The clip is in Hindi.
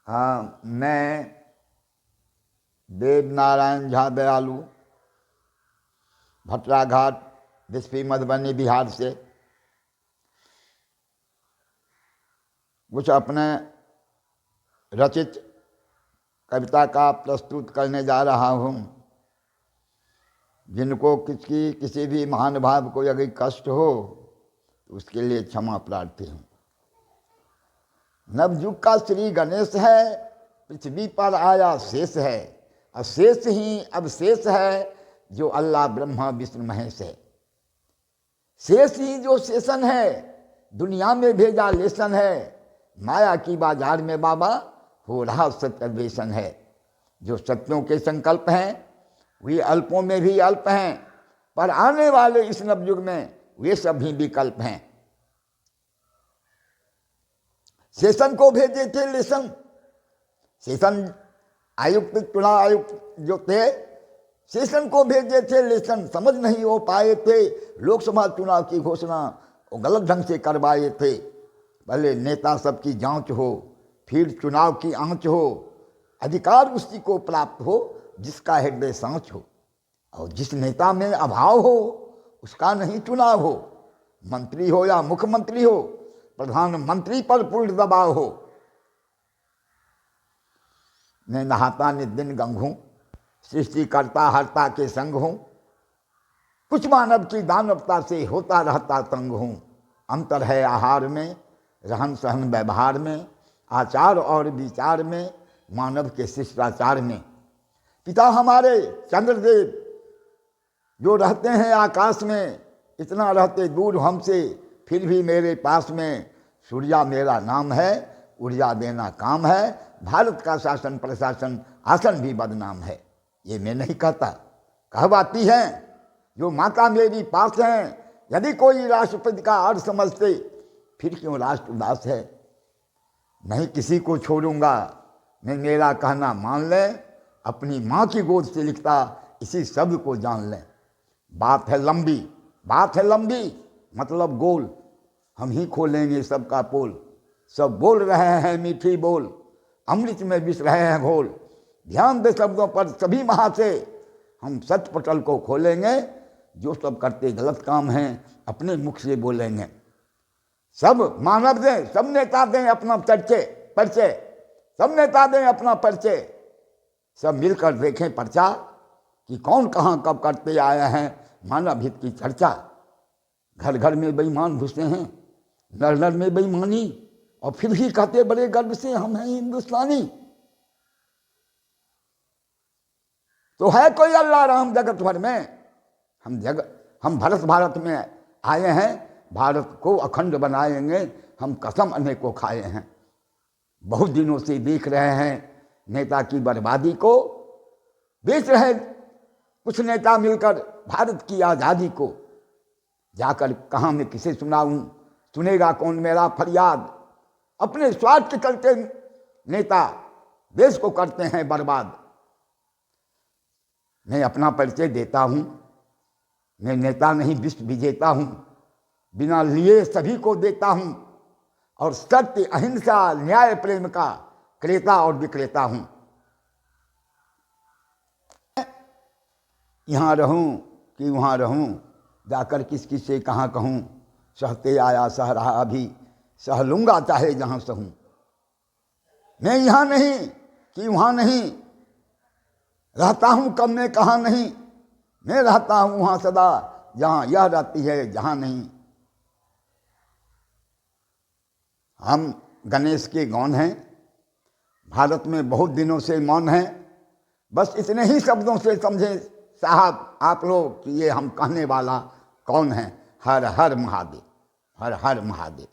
हाँ, मैं देव नारायण झा दयालु, भटराघाट, बिस्फी, मधुबनी, बिहार से कुछ अपने रचित कविता का प्रस्तुत करने जा रहा हूँ। जिनको किसी भी महानुभाव को यदि कष्ट हो तो उसके लिए क्षमा प्रार्थी हूँ। नवयुग का श्री गणेश है, पृथ्वी पर आया शेष है, अशेष ही अब शेष है, जो अल्लाह ब्रह्मा विष्णु महेश है। शेष ही जो शेषन है, दुनिया में भेजा लेसन है, माया की बाजार में बाबा हो रहा सत्यान्वेषण है। जो सत्यों के संकल्प हैं वे अल्पों में भी अल्प हैं, पर आने वाले इस नवयुग में वे सभी विकल्प हैं। शेषन को भेजे थे लेसन, शेषन आयुक्त, चुनाव आयुक्त जो थे, शेषन को भेजे थे लेसन, समझ नहीं हो पाए थे। लोकसभा चुनाव की घोषणा वो गलत ढंग से करवाए थे। पहले नेता सबकी जांच हो, फिर चुनाव की आंच हो, अधिकार उसी को प्राप्त हो जिसका हृदय सांच हो, और जिस नेता में अभाव हो उसका नहीं चुनाव हो। मंत्री हो या मुख्यमंत्री हो, प्रधानमंत्री पर पूर्ण दबाव हो। मैं नहाता नित गंग हूँ, सृष्टिकर्ता हरता के संग हूँ, कुछ मानव की दानवता से होता रहता तंग हूँ। अंतर है आहार में, रहन सहन व्यवहार में, आचार और विचार में, मानव के शिष्टाचार में। पिता हमारे चंद्रदेव जो रहते हैं आकाश में, इतना रहते दूर हमसे फिर भी मेरे पास में। सूर्या मेरा नाम है, ऊर्जा देना काम है, भारत का शासन प्रशासन आसन भी बदनाम है। ये मैं नहीं कहता, कहवाती हैं जो माता मेरी पास हैं। यदि कोई राष्ट्रपति का अर्थ समझते फिर क्यों राष्ट्र उदास है। नहीं किसी को छोड़ूंगा, मैं मेरा कहना मान लें, अपनी माँ की गोद से लिखता इसी शब्द को जान लें। बात है लंबी, बात है लंबी, मतलब गोल, हम ही खोलेंगे सबका पोल। सब बोल रहे हैं मीठी बोल, अमृत में बिस रहे हैं घोल। ध्यान दे शब्दों पर सभी महा से, हम सत्य पटल को खोलेंगे। जो सब करते गलत काम हैं अपने मुख से बोलेंगे। सब मानव दें, सब नेता दें अपना परिचय, सब नेता दें अपना परिचय। सब मिलकर देखें पर्चा कि कौन कहाँ कब करते आए हैं मानव हित की चर्चा। घर घर में बेईमान घुसे हैं, नर नर में बेईमानी, और फिर भी कहते बड़े गर्व से हम हैं हिंदुस्तानी। तो है कोई अल्लाह राम जगत भर में। हम भारत में आए हैं, भारत को अखंड बनाएंगे, हम कसम अनेकों खाए हैं। बहुत दिनों से देख रहे हैं नेता की बर्बादी को, बेच रहे कुछ नेता मिलकर भारत की आज़ादी को। जाकर कहाँ मैं किसे सुनाऊं, सुनेगा कौन मेरा फरियाद। अपने स्वार्थ के चलते नेता देश को करते हैं बर्बाद। मैं अपना परिचय देता हूं, मैं नेता नहीं विश्व विजेता हूं, बिना लिए सभी को देता हूं, और सत्य अहिंसा न्याय प्रेम का क्रेता और विक्रेता हूं। यहाँ रहूं कि वहाँ रहूं, जाकर किस किस से कहाँ कहूँ। सहते आया सह रहा अभी, सह लूंगा चाहे जहाँ सहूँ। मैं यहाँ नहीं कि वहाँ नहीं, रहता हूँ कब में कहाँ नहीं। मैं रहता हूँ वहाँ सदा जहाँ यह रहती है जहाँ नहीं। हम गणेश के गौन हैं, भारत में बहुत दिनों से मौन हैं। बस इतने ही शब्दों से समझें साहब आप लोग कि ये हम कहने वाला कौन है। हर हर महादेव, हर हर महादेव।